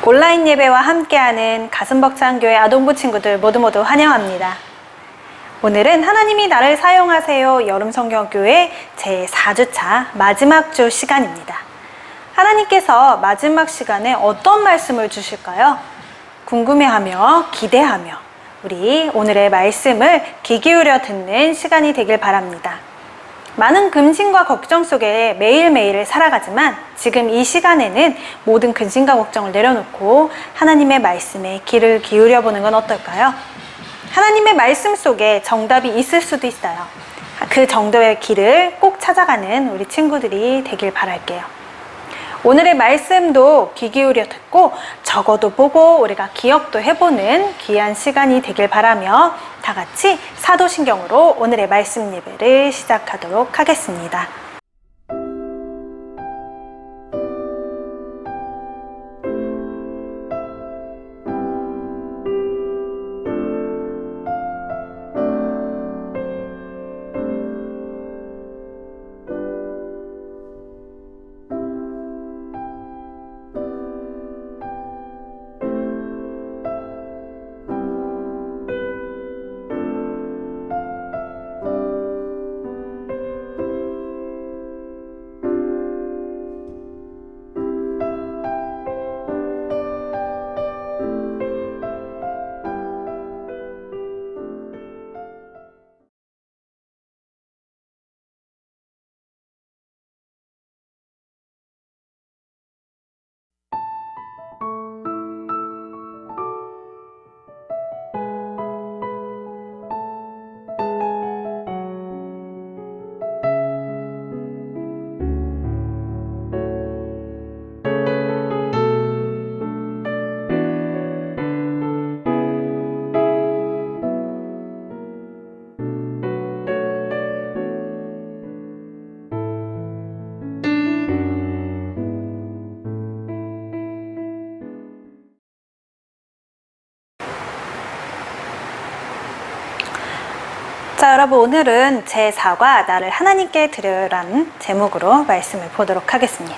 온라인 예배와 함께하는 가슴벅찬 교회 아동부 친구들 모두 환영합니다. 오늘은 하나님이 나를 사용하세요 여름성경교회 제4주차 마지막 주 시간입니다. 하나님께서 마지막 시간에 어떤 말씀을 주실까요? 궁금해하며 기대하며 우리 오늘의 말씀을 귀 기울여 듣는 시간이 되길 바랍니다. 많은 근심과 걱정 속에 매일매일을 살아가지만 지금 이 시간에는 모든 근심과 걱정을 내려놓고 하나님의 말씀에 귀를 기울여 보는 건 어떨까요? 하나님의 말씀 속에 정답이 있을 수도 있어요. 그 정도의 길을 꼭 찾아가는 우리 친구들이 되길 바랄게요. 오늘의 말씀도 귀 기울여 듣고 적어도 보고 우리가 기억도 해보는 귀한 시간이 되길 바라며 다 같이 사도신경으로 오늘의 말씀 예배를 시작하도록 하겠습니다. 자, 여러분, 오늘은 제4과 나를 하나님께 드려라는 제목으로 말씀을 보도록 하겠습니다.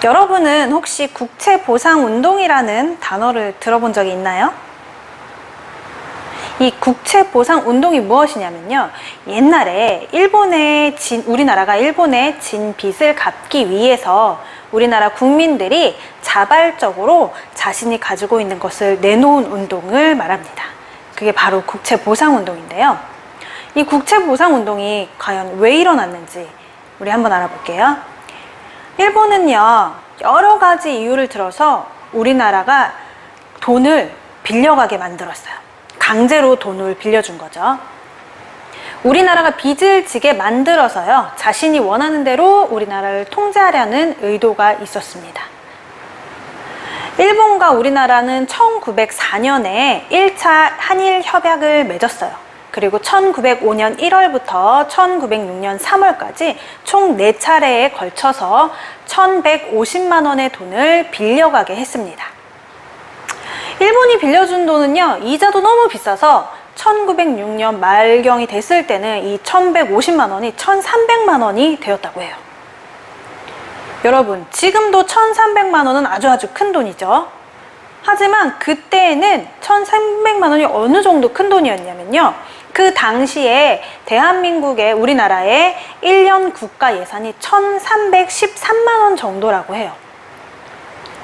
여러분은 혹시 국채보상운동이라는 단어를 들어본 적이 있나요? 이 국채보상운동이 무엇이냐면요, 옛날에 우리나라가 일본에 진 빚을 갚기 위해서 우리나라 국민들이 자발적으로 자신이 가지고 있는 것을 내놓은 운동을 말합니다. 그게 바로 국채보상운동인데요. 이 국채보상운동이 과연 왜 일어났는지 우리 한번 알아볼게요. 일본은요, 여러 가지 이유를 들어서 우리나라가 돈을 빌려가게 만들었어요. 강제로 돈을 빌려준 거죠. 우리나라가 빚을 지게 만들어서요, 자신이 원하는 대로 우리나라를 통제하려는 의도가 있었습니다. 일본과 우리나라는 1904년에 1차 한일 협약을 맺었어요. 그리고 1905년 1월부터 1906년 3월까지 총 4차례에 걸쳐서 1150만 원의 돈을 빌려가게 했습니다. 일본이 빌려준 돈은요, 이자도 너무 비싸서 1906년 말경이 됐을 때는 이 1150만 원이 1300만 원이 되었다고 해요. 여러분, 지금도 1300만 원은 아주 큰 돈이죠. 하지만 그때는 1300만 원이 어느 정도 큰 돈이었냐면요, 그 당시에 대한민국의 우리나라의 1년 국가 예산이 1313만 원 정도라고 해요.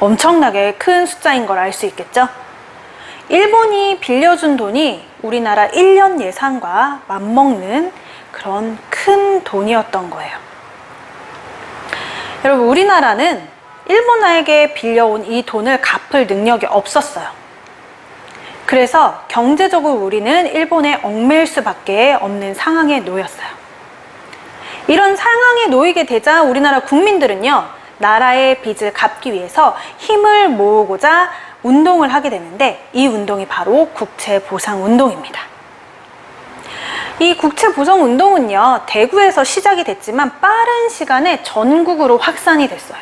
엄청나게 큰 숫자인 걸 알 수 있겠죠? 일본이 빌려준 돈이 우리나라 1년 예산과 맞먹는 그런 큰 돈이었던 거예요. 여러분, 우리나라는 일본에게 빌려온 이 돈을 갚을 능력이 없었어요. 그래서 경제적으로 우리는 일본에 얽매일 수밖에 없는 상황에 놓였어요. 이런 상황에 놓이게 되자 우리나라 국민들은요, 나라의 빚을 갚기 위해서 힘을 모으고자 운동을 하게 되는데, 이 운동이 바로 국채보상운동입니다. 이 국채보상운동은요, 대구에서 시작이 됐지만 빠른 시간에 전국으로 확산이 됐어요.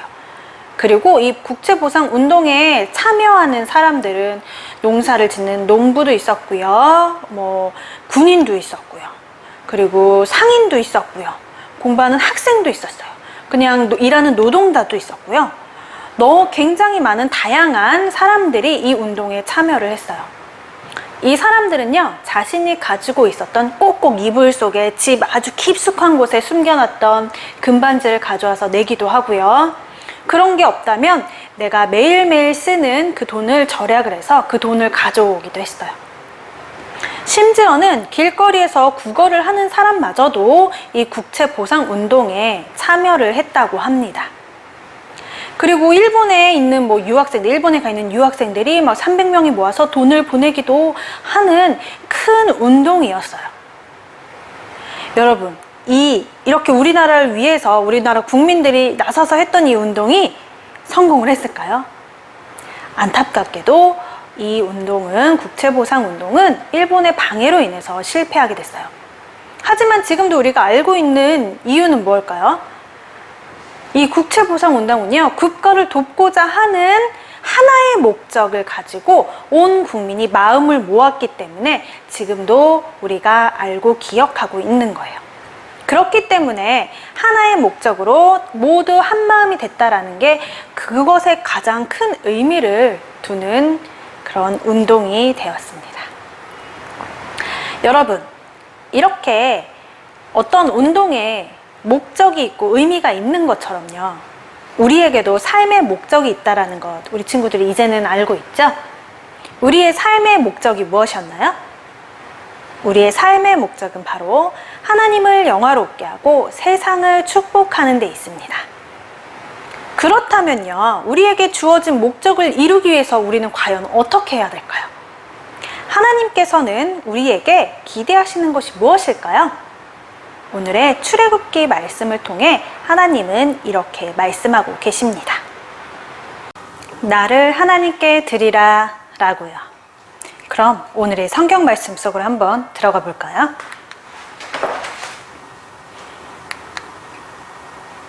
그리고 이 국채보상운동에 참여하는 사람들은 농사를 짓는 농부도 있었고요, 군인도 있었고요, 그리고 상인도 있었고요, 공부하는 학생도 있었어요. 그냥 일하는 노동자도 있었고요. 굉장히 많은 다양한 사람들이 이 운동에 참여를 했어요. 이 사람들은요, 자신이 가지고 있었던 꼭꼭 이불 속에 집 아주 깊숙한 곳에 숨겨놨던 금반지를 가져와서 내기도 하고요. 그런 게 없다면 내가 매일매일 쓰는 그 돈을 절약을 해서 그 돈을 가져오기도 했어요. 심지어는 길거리에서 구걸을 하는 사람마저도 이 국채 보상 운동에 참여를 했다고 합니다. 그리고 일본에 있는 일본에 가 있는 유학생들이 막 300명이 모아서 돈을 보내기도 하는 큰 운동이었어요. 여러분, 이렇게 우리나라를 위해서 우리나라 국민들이 나서서 했던 이 운동이 성공을 했을까요? 안타깝게도 이 운동은, 국채보상 운동은 일본의 방해로 인해서 실패하게 됐어요. 하지만 지금도 우리가 알고 있는 이유는 뭘까요? 이 국채보상 운동은요, 국가를 돕고자 하는 하나의 목적을 가지고 온 국민이 마음을 모았기 때문에 지금도 우리가 알고 기억하고 있는 거예요. 그렇기 때문에 하나의 목적으로 모두 한 마음이 됐다라는 게 그것에 가장 큰 의미를 두는 그런 운동이 되었습니다. 여러분, 이렇게 어떤 운동에 목적이 있고 의미가 있는 것처럼요, 우리에게도 삶의 목적이 있다라는 것, 우리 친구들이 이제는 알고 있죠? 우리의 삶의 목적이 무엇이었나요? 우리의 삶의 목적은 바로 하나님을 영화롭게 하고 세상을 축복하는 데 있습니다. 그렇다면요, 우리에게 주어진 목적을 이루기 위해서 우리는 과연 어떻게 해야 될까요? 하나님께서는 우리에게 기대하시는 것이 무엇일까요? 오늘의 출애굽기 말씀을 통해 하나님은 이렇게 말씀하고 계십니다. 나를 하나님께 드리라 라고요. 그럼 오늘의 성경 말씀 속으로 한번 들어가 볼까요?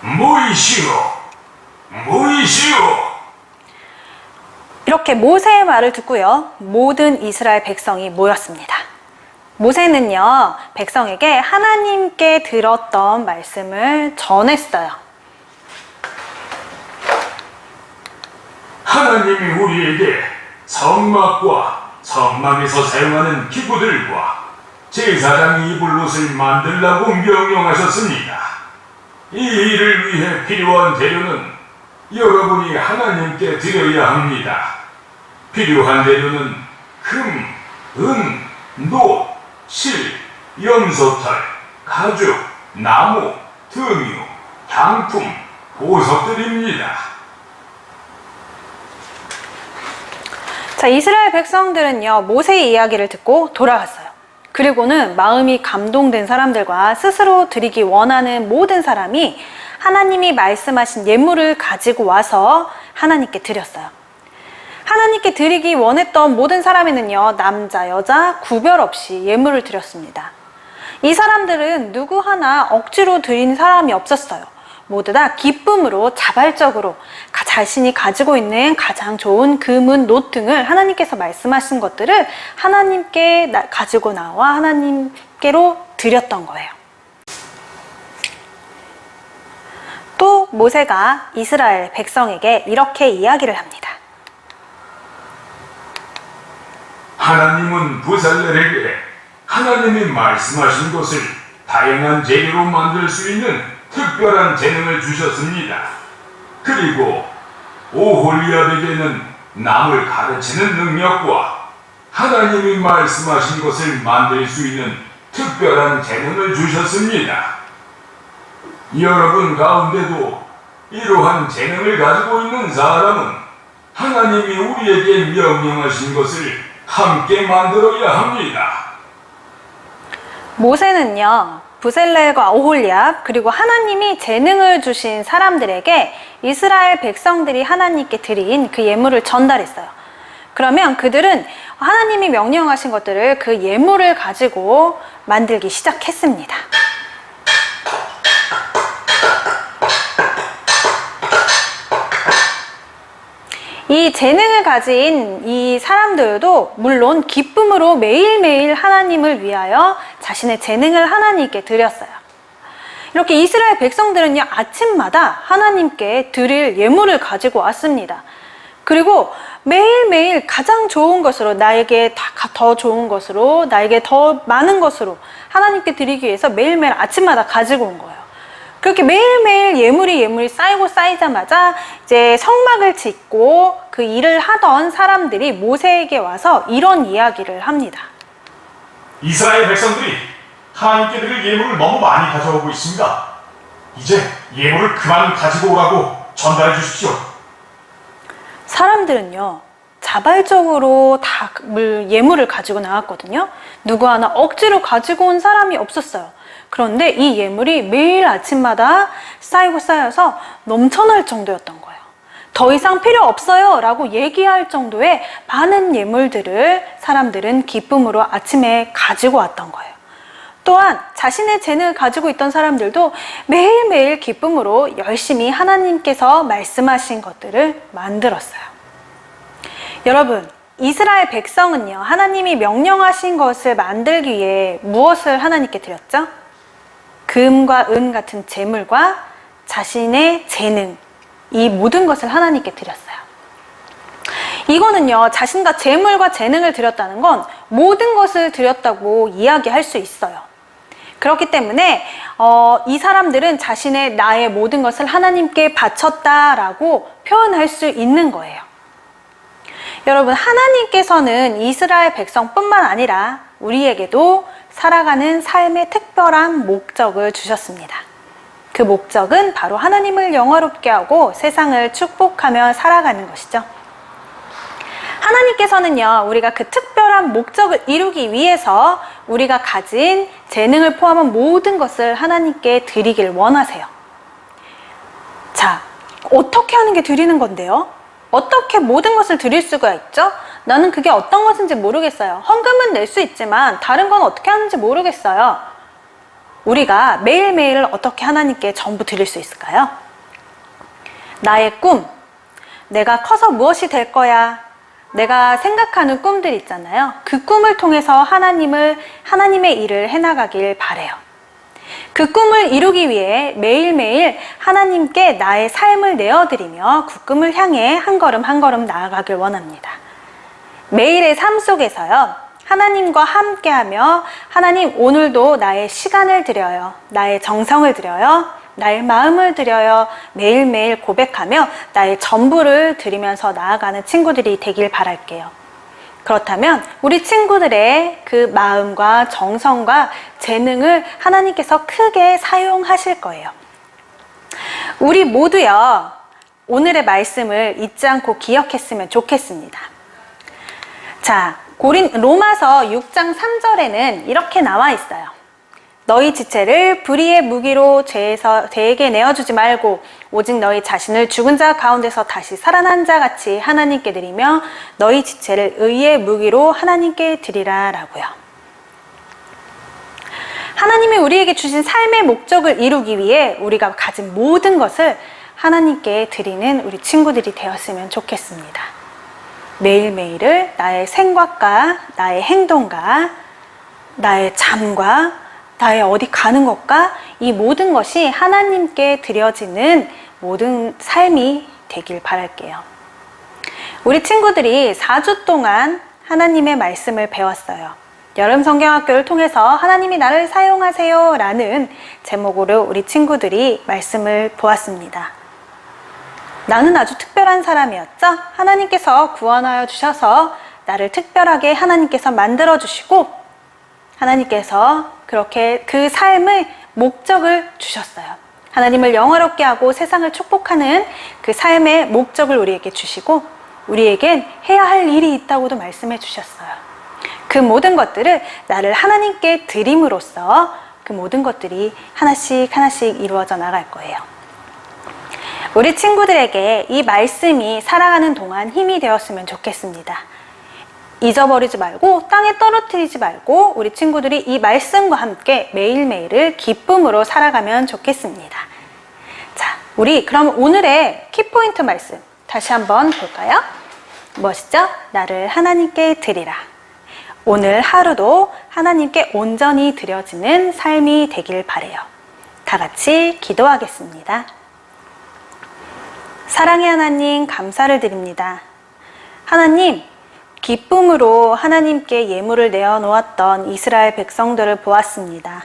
모이시오, 모이시오. 이렇게 모세의 말을 듣고요, 모든 이스라엘 백성이 모였습니다. 모세는요, 백성에게 하나님께 들었던 말씀을 전했어요. 하나님이 우리에게 성막과 성막에서 사용하는 기구들과 제사장이 입을 옷을 만들라고 명령하셨습니다. 이 일을 위해 필요한 재료는 여러분이 하나님께 드려야 합니다. 필요한 재료는 금, 은, 노, 실, 염소털, 가죽, 나무, 등유, 향품, 보석들입니다. 자, 이스라엘 백성들은요, 모세의 이야기를 듣고 돌아갔어요. 그리고는 마음이 감동된 사람들과 스스로 드리기 원하는 모든 사람이 하나님이 말씀하신 예물을 가지고 와서 하나님께 드렸어요. 하나님께 드리기 원했던 모든 사람에는요, 남자, 여자 구별 없이 예물을 드렸습니다. 이 사람들은 누구 하나 억지로 드린 사람이 없었어요. 모두 다 기쁨으로 자발적으로 자신이 가지고 있는 가장 좋은 금은, 노 등을 하나님께서 말씀하신 것들을 하나님께 가지고 나와 하나님께로 드렸던 거예요. 또 모세가 이스라엘 백성에게 이렇게 이야기를 합니다. 하나님은 부살렐에게 하나님이 말씀하신 것을 다양한 재료로 만들 수 있는 특별한 재능을 주셨습니다. 그리고 오홀리압에게는 남을 가르치는 능력과 하나님이 말씀하신 것을 만들 수 있는 특별한 재능을 주셨습니다. 여러분 가운데도 이러한 재능을 가지고 있는 사람은 하나님이 우리에게 명령하신 것을 함께 만들어야 합니다. 모세는요, 부셀렐과 오홀리압, 그리고 하나님이 재능을 주신 사람들에게 이스라엘 백성들이 하나님께 드린 그 예물을 전달했어요. 그러면 그들은 하나님이 명령하신 것들을 그 예물을 가지고 만들기 시작했습니다. 이 재능을 가진 이 사람들도 물론 기쁨으로 매일매일 하나님을 위하여 자신의 재능을 하나님께 드렸어요. 이렇게 이스라엘 백성들은요, 아침마다 하나님께 드릴 예물을 가지고 왔습니다. 그리고 매일매일 가장 좋은 것으로, 나에게 더 좋은 것으로, 나에게 더 많은 것으로 하나님께 드리기 위해서 매일매일 아침마다 가지고 온 거예요. 그렇게 매일매일 예물이 쌓이고 쌓이자마자 이제 성막을 짓고 그 일을 하던 사람들이 모세에게 와서 이런 이야기를 합니다. 이스라엘 백성들이 하나님께 드릴 예물을 너무 많이 가져오고 있습니다. 이제 예물을 그만 가지고 오라고 전달해 주십시오. 사람들은요, 자발적으로 다 예물을 가지고 나왔거든요. 누구 하나 억지로 가지고 온 사람이 없었어요. 그런데 이 예물이 매일 아침마다 쌓이고 쌓여서 넘쳐날 정도였던 거예요. 더 이상 필요 없어요 라고 얘기할 정도의 많은 예물들을 사람들은 기쁨으로 아침에 가지고 왔던 거예요. 또한 자신의 재능을 가지고 있던 사람들도 매일매일 기쁨으로 열심히 하나님께서 말씀하신 것들을 만들었어요. 여러분, 이스라엘 백성은요, 하나님이 명령하신 것을 만들기 위해 무엇을 하나님께 드렸죠? 금과 은 같은 재물과 자신의 재능, 이 모든 것을 하나님께 드렸어요. 이거는요, 자신과 재물과 재능을 드렸다는 건 모든 것을 드렸다고 이야기할 수 있어요. 그렇기 때문에 이 사람들은 나의 모든 것을 하나님께 바쳤다라고 표현할 수 있는 거예요. 여러분, 하나님께서는 이스라엘 백성뿐만 아니라 우리에게도 살아가는 삶의 특별한 목적을 주셨습니다. 그 목적은 바로 하나님을 영화롭게 하고 세상을 축복하며 살아가는 것이죠. 하나님께서는요, 우리가 그 특별한 목적을 이루기 위해서 우리가 가진 재능을 포함한 모든 것을 하나님께 드리길 원하세요. 자, 어떻게 하는 게 드리는 건데요? 어떻게 모든 것을 드릴 수가 있죠? 나는 그게 어떤 것인지 모르겠어요. 헌금은 낼 수 있지만 다른 건 어떻게 하는지 모르겠어요. 우리가 매일매일 어떻게 하나님께 전부 드릴 수 있을까요? 나의 꿈, 내가 커서 무엇이 될 거야, 내가 생각하는 꿈들 있잖아요. 그 꿈을 통해서 하나님의 일을 해나가길 바래요. 그 꿈을 이루기 위해 매일매일 하나님께 나의 삶을 내어드리며 그 꿈을 향해 한 걸음 한 걸음 나아가길 원합니다. 매일의 삶 속에서요, 하나님과 함께하며 하나님, 오늘도 나의 시간을 드려요, 나의 정성을 드려요, 나의 마음을 드려요, 매일매일 고백하며 나의 전부를 드리면서 나아가는 친구들이 되길 바랄게요. 그렇다면 우리 친구들의 그 마음과 정성과 재능을 하나님께서 크게 사용하실 거예요. 우리 모두요, 오늘의 말씀을 잊지 않고 기억했으면 좋겠습니다. 자, 로마서 6장 3절에는 이렇게 나와 있어요. 너희 지체를 불의의 무기로 죄에게 내어주지 말고 오직 너희 자신을 죽은 자 가운데서 다시 살아난 자 같이 하나님께 드리며 너희 지체를 의의 무기로 하나님께 드리라 라고요. 하나님이 우리에게 주신 삶의 목적을 이루기 위해 우리가 가진 모든 것을 하나님께 드리는 우리 친구들이 되었으면 좋겠습니다. 매일매일을 나의 생각과 나의 행동과 나의 잠과 나의 어디 가는 것과 이 모든 것이 하나님께 드려지는 모든 삶이 되길 바랄게요. 우리 친구들이 4주 동안 하나님의 말씀을 배웠어요. 여름 성경학교를 통해서 하나님이 나를 사용하세요 라는 제목으로 우리 친구들이 말씀을 보았습니다. 나는 아주 특별한 사람이었죠? 하나님께서 구원하여 주셔서 나를 특별하게 하나님께서 만들어 주시고 하나님께서 그렇게 그 삶의 목적을 주셨어요. 하나님을 영화롭게 하고 세상을 축복하는 그 삶의 목적을 우리에게 주시고 우리에겐 해야 할 일이 있다고도 말씀해 주셨어요. 그 모든 것들을 나를 하나님께 드림으로써 그 모든 것들이 하나씩 하나씩 이루어져 나갈 거예요. 우리 친구들에게 이 말씀이 살아가는 동안 힘이 되었으면 좋겠습니다. 잊어버리지 말고 땅에 떨어뜨리지 말고 우리 친구들이 이 말씀과 함께 매일매일을 기쁨으로 살아가면 좋겠습니다. 자, 우리 그럼 오늘의 키포인트 말씀 다시 한번 볼까요? 무엇이죠? 나를 하나님께 드리라. 오늘 하루도 하나님께 온전히 드려지는 삶이 되길 바래요. 다 같이 기도하겠습니다. 사랑의 하나님, 감사를 드립니다. 하나님, 기쁨으로 하나님께 예물을 내어놓았던 이스라엘 백성들을 보았습니다.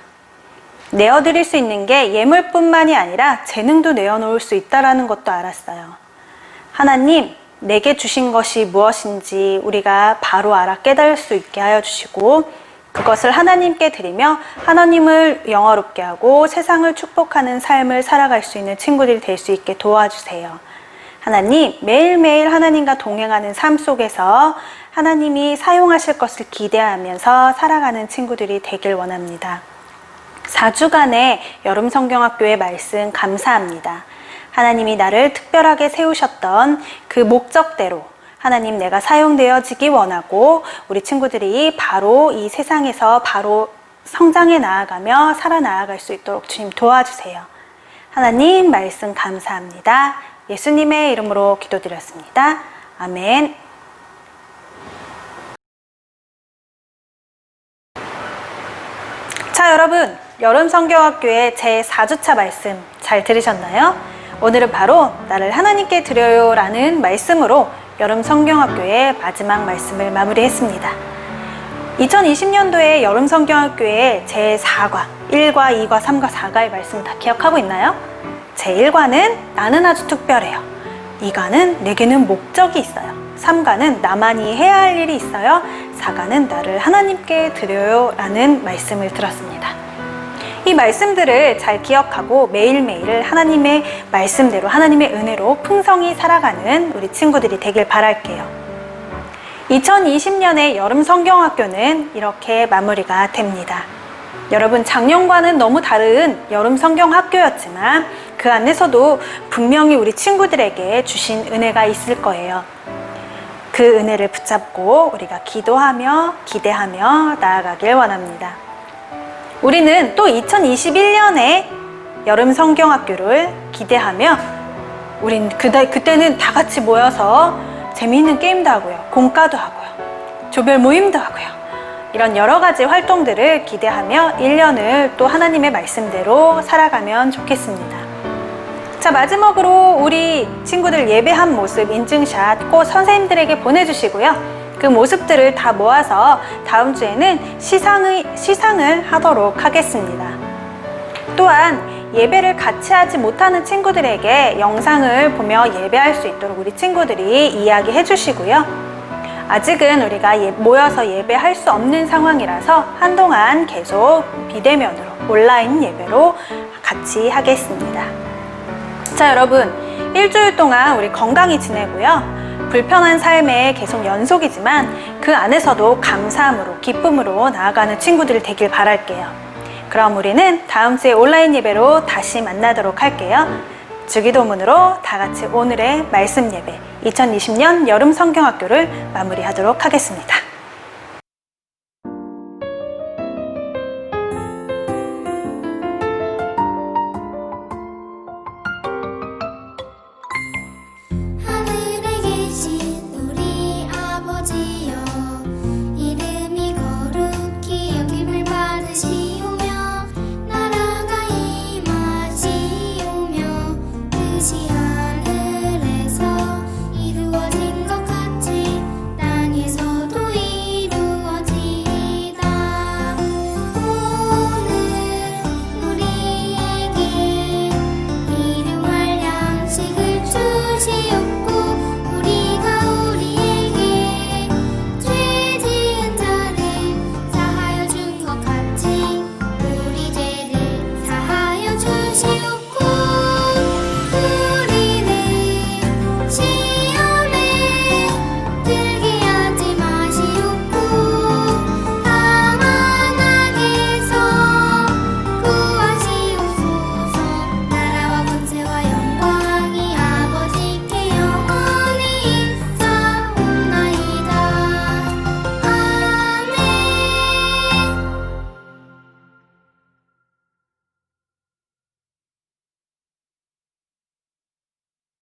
내어드릴 수 있는 게 예물뿐만이 아니라 재능도 내어놓을 수 있다는 것도 알았어요. 하나님, 내게 주신 것이 무엇인지 우리가 바로 알아 깨달을 수 있게 하여 주시고, 그것을 하나님께 드리며 하나님을 영화롭게 하고 세상을 축복하는 삶을 살아갈 수 있는 친구들이 될 수 있게 도와주세요. 하나님, 매일매일 하나님과 동행하는 삶 속에서 하나님이 사용하실 것을 기대하면서 살아가는 친구들이 되길 원합니다. 4주간의 여름 성경학교의 말씀 감사합니다. 하나님이 나를 특별하게 세우셨던 그 목적대로 하나님, 내가 사용되어지기 원하고 우리 친구들이 바로 이 세상에서 바로 성장해 나아가며 살아나아갈 수 있도록 주님 도와주세요. 하나님, 말씀 감사합니다. 예수님의 이름으로 기도드렸습니다. 아멘. 자, 여러분, 여름 성경학교의 제 4주차 말씀 잘 들으셨나요? 오늘은 바로 나를 하나님께 드려요 라는 말씀으로 여름 성경학교의 마지막 말씀을 마무리했습니다. 2020년도에 여름 성경학교의 제 4과 1과 2과 3과 4과의 말씀 다 기억하고 있나요? 제 1과는 나는 아주 특별해요. 2과는 내게는 목적이 있어요. 3과는 나만이 해야 할 일이 있어요. 4과는 나를 하나님께 드려요 라는 말씀을 들었습니다. 이 말씀들을 잘 기억하고 매일매일 하나님의 말씀대로 하나님의 은혜로 풍성히 살아가는 우리 친구들이 되길 바랄게요. 2020년의 여름 성경학교는 이렇게 마무리가 됩니다. 여러분, 작년과는 너무 다른 여름 성경학교였지만 그 안에서도 분명히 우리 친구들에게 주신 은혜가 있을 거예요. 그 은혜를 붙잡고 우리가 기도하며 기대하며 나아가길 원합니다. 우리는 또 2021년에 여름 성경학교를 기대하며 우린 그때는 다 같이 모여서 재미있는 게임도 하고요, 공과도 하고요, 조별 모임도 하고요, 이런 여러 가지 활동들을 기대하며 1년을 또 하나님의 말씀대로 살아가면 좋겠습니다. 자, 마지막으로 우리 친구들 예배한 모습 인증샷 꼭 선생님들에게 보내주시고요. 그 모습들을 다 모아서 다음 주에는 시상을 하도록 하겠습니다. 또한 예배를 같이 하지 못하는 친구들에게 영상을 보며 예배할 수 있도록 우리 친구들이 이야기해 주시고요. 아직은 우리가 모여서 예배할 수 없는 상황이라서 한동안 계속 비대면으로 온라인 예배로 같이 하겠습니다. 자, 여러분, 일주일 동안 우리 건강히 지내고요. 불편한 삶의 계속 연속이지만 그 안에서도 감사함으로 기쁨으로 나아가는 친구들이 되길 바랄게요. 그럼 우리는 다음 주에 온라인 예배로 다시 만나도록 할게요. 주기도문으로 다 같이 오늘의 말씀 예배 2020년 여름 성경학교를 마무리하도록 하겠습니다.